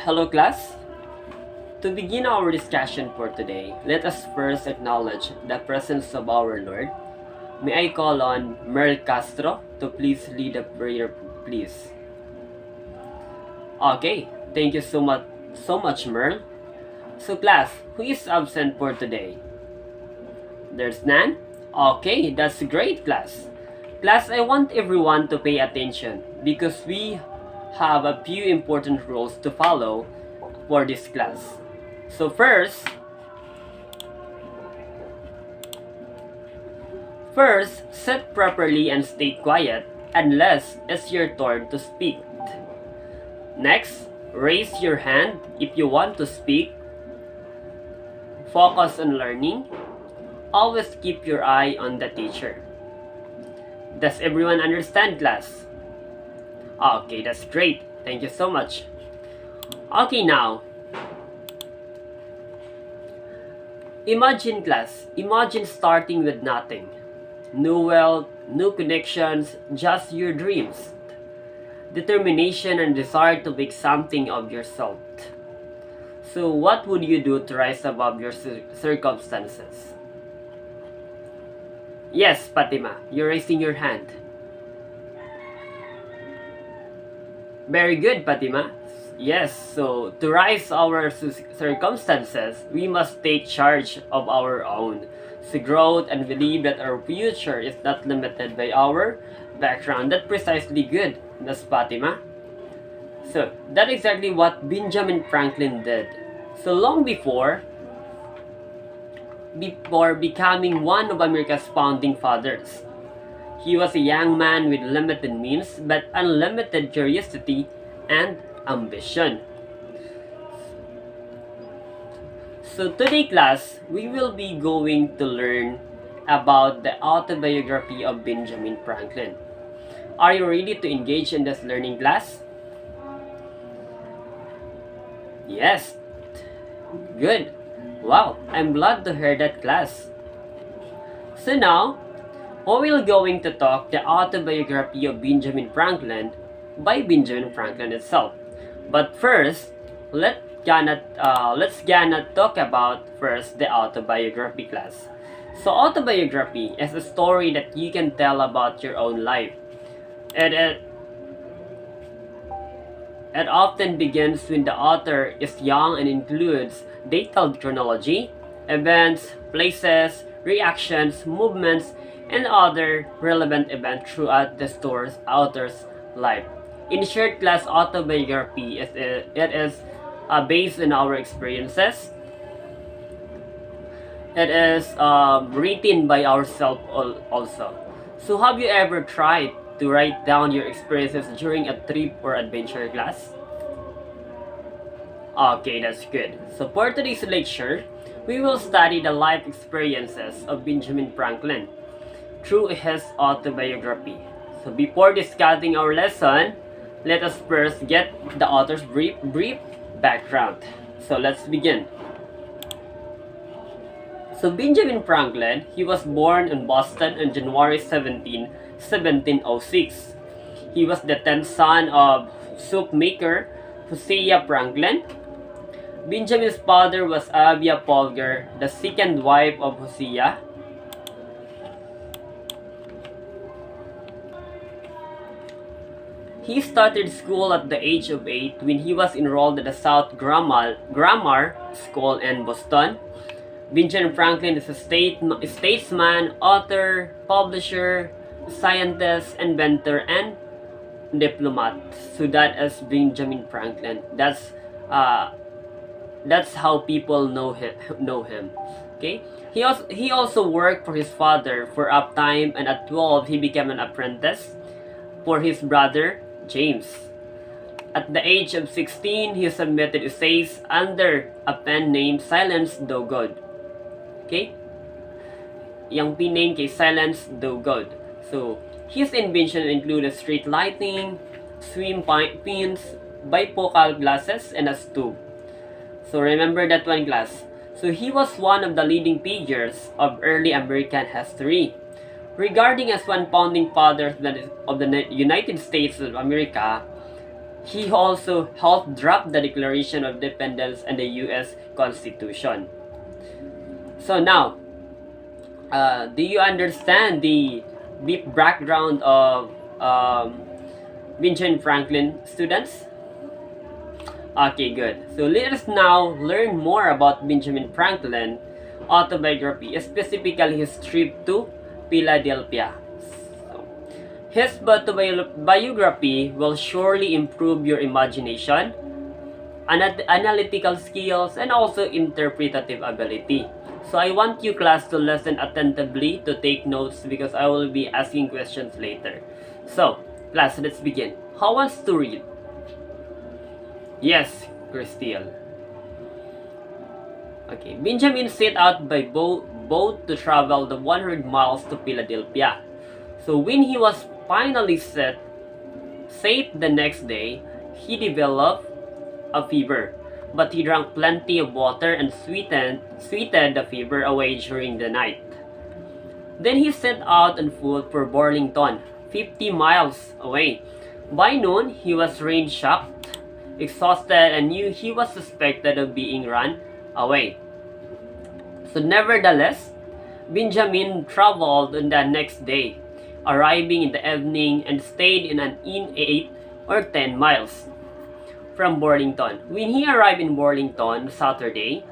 Hello class. To begin our discussion for today, let us first acknowledge the presence of our Lord. May I call on Merl Castro to please lead a prayer, please. Okay, thank you so much, Merl. So class, who is absent for today? There's none? Okay, that's great class. Class, I want everyone to pay attention because we have a few important rules to follow for this class. So first, sit properly and stay quiet unless it's your turn to speak. Next, raise your hand if you want to speak. Focus on learning. Always keep your eye on the teacher. Does everyone understand, class? Okay, that's great. Thank you so much. Okay, now, imagine class, imagine starting with nothing. No wealth, no connections, just your dreams. Determination and desire to make something of yourself. So what would you do to rise above your circumstances? Yes, Fatima, you're raising your hand. Very good, Fatima. Yes, so to rise our circumstances, we must take charge of our own growth and believe that our future is not limited by our background. That's precisely good, Miss Fatima. So that's exactly what Benjamin Franklin did. So long before becoming one of America's founding fathers, he was a young man with limited means but unlimited curiosity and ambition. So today class, we will be going to learn about the autobiography of Benjamin Franklin. Are you ready to engage in this learning class? Yes. Good. Wow, I'm glad to hear that, class. So now, we will going to talk the autobiography of Benjamin Franklin by Benjamin Franklin itself. But first, let's gonna talk about first the autobiography, class. So autobiography is a story that you can tell about your own life. It often begins when the author is young and includes detailed chronology, events, places, reactions, movements, and other relevant events throughout the author's life. In short, class, autobiography is based on our experiences. It is written by ourselves also. So have you ever tried to write down your experiences during a trip or adventure, class? Okay, that's good. So for today's lecture, we will study the life experiences of Benjamin Franklin through his autobiography. So before discussing our lesson, let us first get the author's brief background. So let's begin. So Benjamin Franklin, he was born in Boston on January 17, 1706. He was the 10th son of soup maker Hosea Franklin. Benjamin's father was Abia Polgar, the second wife of Hosea. He started school at the age of 8 when he was enrolled at the South Grammar School in Boston. Benjamin Franklin is a statesman, author, publisher, scientist, inventor, and diplomat. So that is Benjamin Franklin. That's how people know him. Okay. He also worked for his father for a time, and at 12 he became an apprentice for his brother James. At the age of 16, he submitted essays under a pen name Silence Though Good. Okay? Yung piname kay Silence Though Good. So, his invention included street lighting, swim pins, bifocal glasses, and a stove. So remember that one, class. So he was one of the leading figures of early American history. Regarding as one founding father of the United States of America, He also helped draft the Declaration of Independence and the U.S. Constitution. So now, do you understand the deep background of Benjamin Franklin, students? Okay, good. So let us now learn more about Benjamin Franklin autobiography, specifically his trip to Philadelphia. So, his autobiography will surely improve your imagination, analytical skills, and also interpretative ability. So I want you class to listen attentively, to take notes because I will be asking questions later. So, class, let's begin. Who wants to read? Yes, Christelle. Okay, Benjamin set out by boat to travel the 100 miles to Philadelphia. So when he was finally safe the next day, he developed a fever. But he drank plenty of water and sweetened the fever away during the night. Then he set out on foot for Burlington, 50 miles away. By noon, he was rain-shocked, exhausted, and knew he was suspected of being run away. So nevertheless, Benjamin traveled on the next day, arriving in the evening and stayed in an inn 8 or 10 miles from Burlington. When he arrived in Burlington Saturday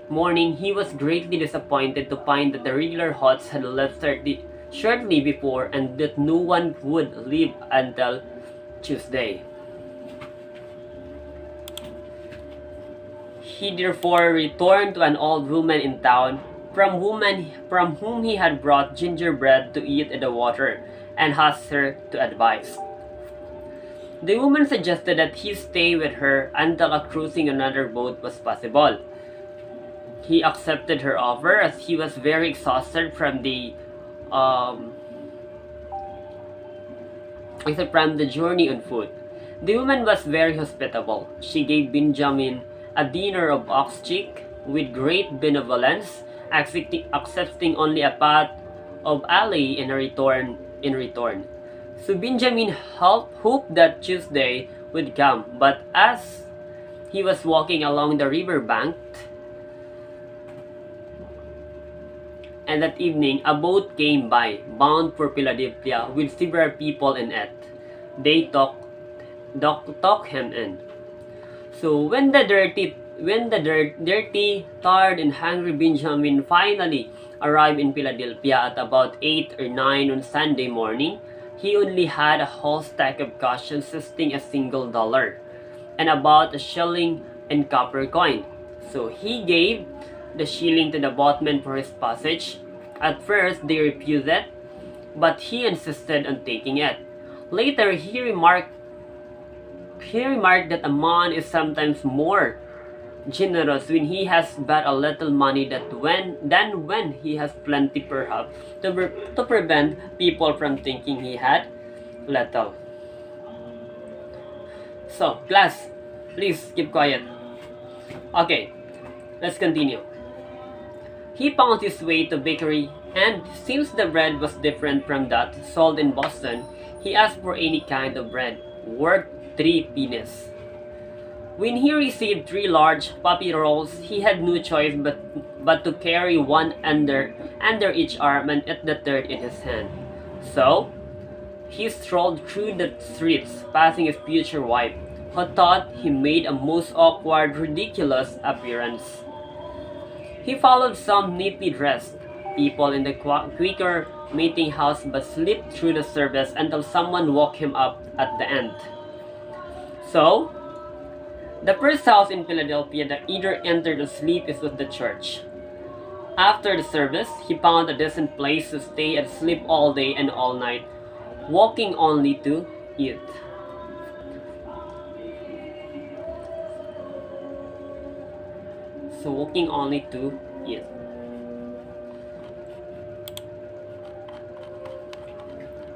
morning, he was greatly disappointed to find that the regular hosts had left shortly before and that no one would leave until Tuesday. He therefore returned to an old woman in town from whom he had brought gingerbread to eat and the water, and asked her to advise. The woman suggested that he stay with her until a cruising another boat was possible. He accepted her offer as he was very exhausted from the journey on foot. The woman was very hospitable. She gave Benjamin a dinner of ox cheek with great benevolence, accepting only a pot of ale in return. So Benjamin hoped that Tuesday would come, but as he was walking along the river bank, and that evening a boat came by, bound for Philadelphia, with several people in it. They talked him in. So when the dirty, tired and hungry Benjamin finally arrived in Philadelphia at about 8 or 9 on Sunday morning, he only had a whole stack of cash consisting a single dollar and about a shilling and copper coin. So he gave the shilling to the boatman for his passage. At first they refused it, but he insisted on taking it. Later he remarked that a man is sometimes more generous when he has but a little money than when he has plenty, perhaps to prevent people from thinking he had little. So class, please keep quiet. Okay, let's continue. He found his way to bakery, and since the bread was different from that sold in Boston, he asked for any kind of bread worth 3 pennies. When he received 3 large puppy rolls, he had no choice but to carry one under each arm and eat the third in his hand. So he strolled through the streets, passing his future wife, who thought he made a most awkward, ridiculous appearance. He followed some neatly dressed people in the Quaker meeting house but slipped through the service until someone woke him up at the end. So, the first house in Philadelphia that either entered or sleep is with the church. After the service, he found a decent place to stay and sleep all day and all night, walking only to eat. So walking only to eat.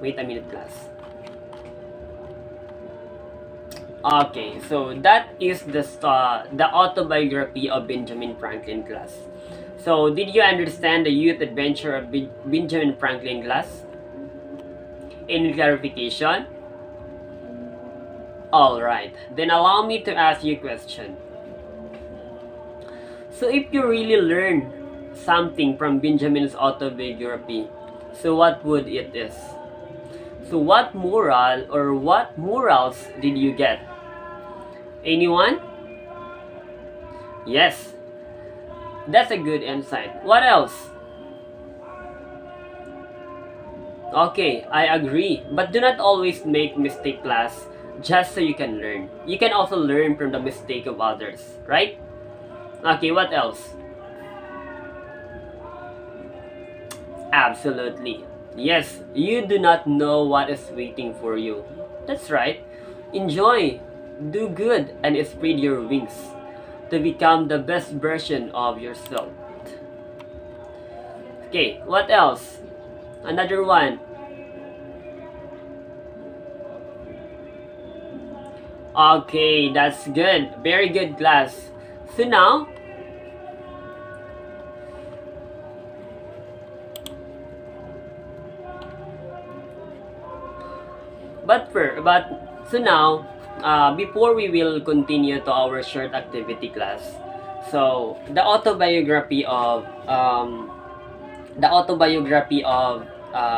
Wait a minute, class. Okay, so that is the autobiography of Benjamin Franklin, class. So did you understand the youth adventure of Benjamin Franklin, class? Any clarification? Alright, then allow me to ask you a question. So if you really learn something from Benjamin's autobiography, so what would it is? So what moral or what morals did you get? Anyone? Yes, that's a good insight. What else? Okay, I agree. But do not always make mistake, class, just so you can learn. You can also learn from the mistake of others, right? Okay, what else? Absolutely. Yes, you do not know what is waiting for you. That's right. Enjoy, do good, and spread your wings to become the best version of yourself. Okay, what else? Another one. Okay, that's good. Very good, class. So now, but so now, before we will continue to our short activity class, so the autobiography of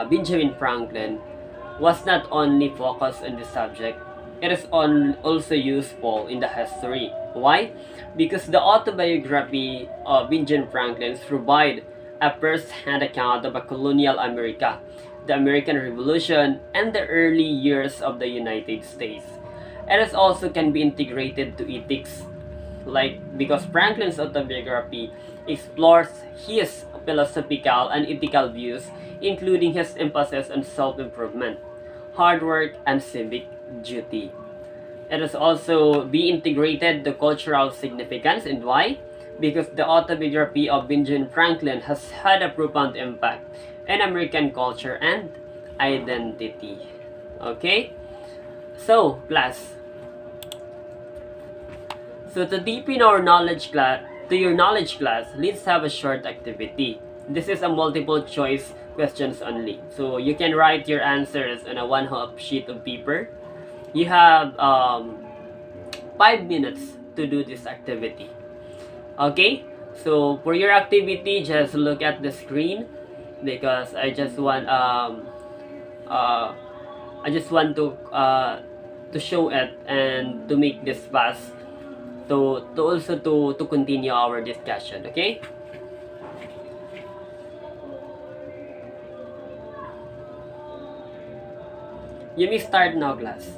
Benjamin Franklin was not only focused on the subject, it is also useful in the history. Why? Because the autobiography of Benjamin Franklin provide a first-hand account of a colonial America, the American Revolution, and the early years of the United States. It is also can be integrated to ethics, like because Franklin's autobiography explores his philosophical and ethical views, including his emphasis on self-improvement, hard work, and civic duty. It is also be integrated to cultural significance, and why? Because the autobiography of Benjamin Franklin has had a profound impact in American culture and identity. Okay? So, class. So to deepen our knowledge class, let's have a short activity. This is a multiple choice questions only. So you can write your answers on a one-half sheet of paper. You have 5 minutes to do this activity. Okay? So for your activity, just look at the screen because I just want to show it and to make this fast to continue our discussion. Okay? You may start now, class.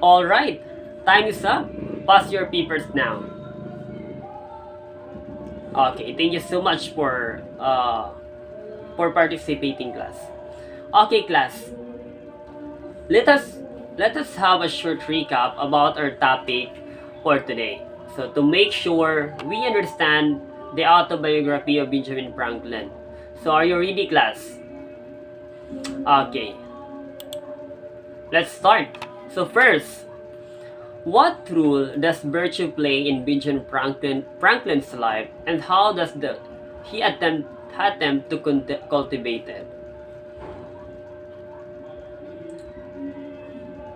Alright, time is up. Pass your papers now. Okay, thank you so much for participating, class. Okay, class. Let us have a short recap about our topic for today. So to make sure we understand the autobiography of Benjamin Franklin. So are you ready, class? Okay. Let's start. So first, what role does virtue play in Benjamin Franklin's life, and how does he attempt to cultivate it?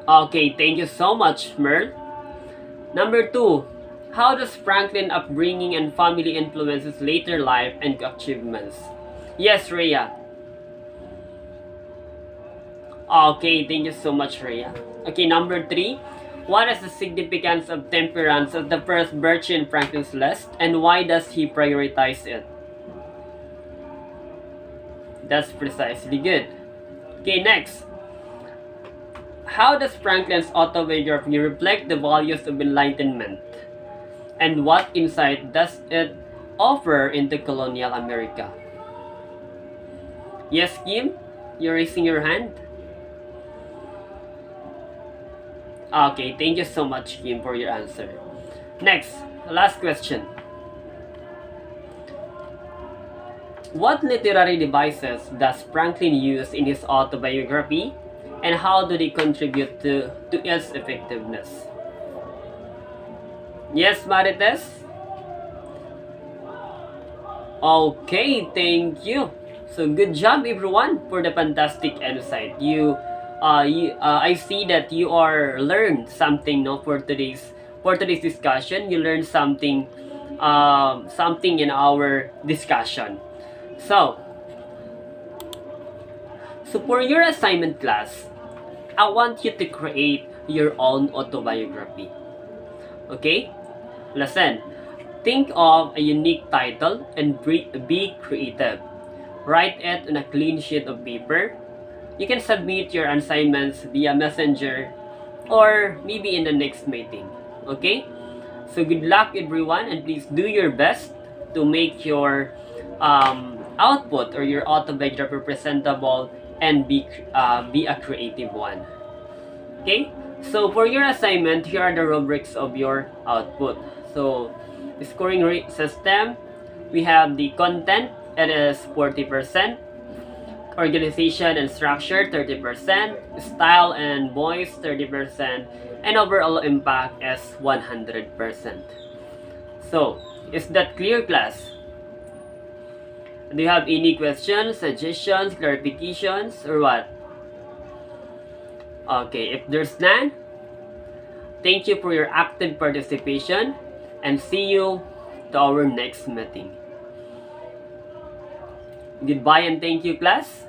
Okay, thank you so much, Merle. Number 2, how does Franklin upbringing and family influences later life and achievements? Yes, Rhea. Okay, thank you so much, Rhea. Okay, number 3, what is the significance of temperance as the first virtue in Franklin's list, and why does he prioritize it? That's precisely good. Okay, next. How does Franklin's autobiography reflect the values of enlightenment? And what insight does it offer into colonial America? Yes, Kim? You're raising your hand? Okay, thank you so much, Kim, for your answer. Next, last question. What literary devices does Franklin use in his autobiography? and how do they contribute to its effectiveness? Yes, Marites? Okay, thank you. So good job everyone for the fantastic insight. I see that you are learned something, no, for today's discussion. You learned something, something in our discussion. So for your assignment class, I want you to create your own autobiography. Okay? Listen. Think of a unique title and be creative. Write it on a clean sheet of paper. You can submit your assignments via messenger or maybe in the next meeting. Okay? So good luck everyone, and please do your best to make your output or your autobiography presentable and be a creative one. Okay? So for your assignment, here are the rubrics of your output. So the scoring system, we have the content, it is 40%, organization and structure 30%, style and voice 30%, and overall impact is 100%. So is that clear, class? Do you have any questions, suggestions, clarifications, or what? Okay, if there's none, thank you for your active participation and see you to our next meeting. Goodbye and thank you, class.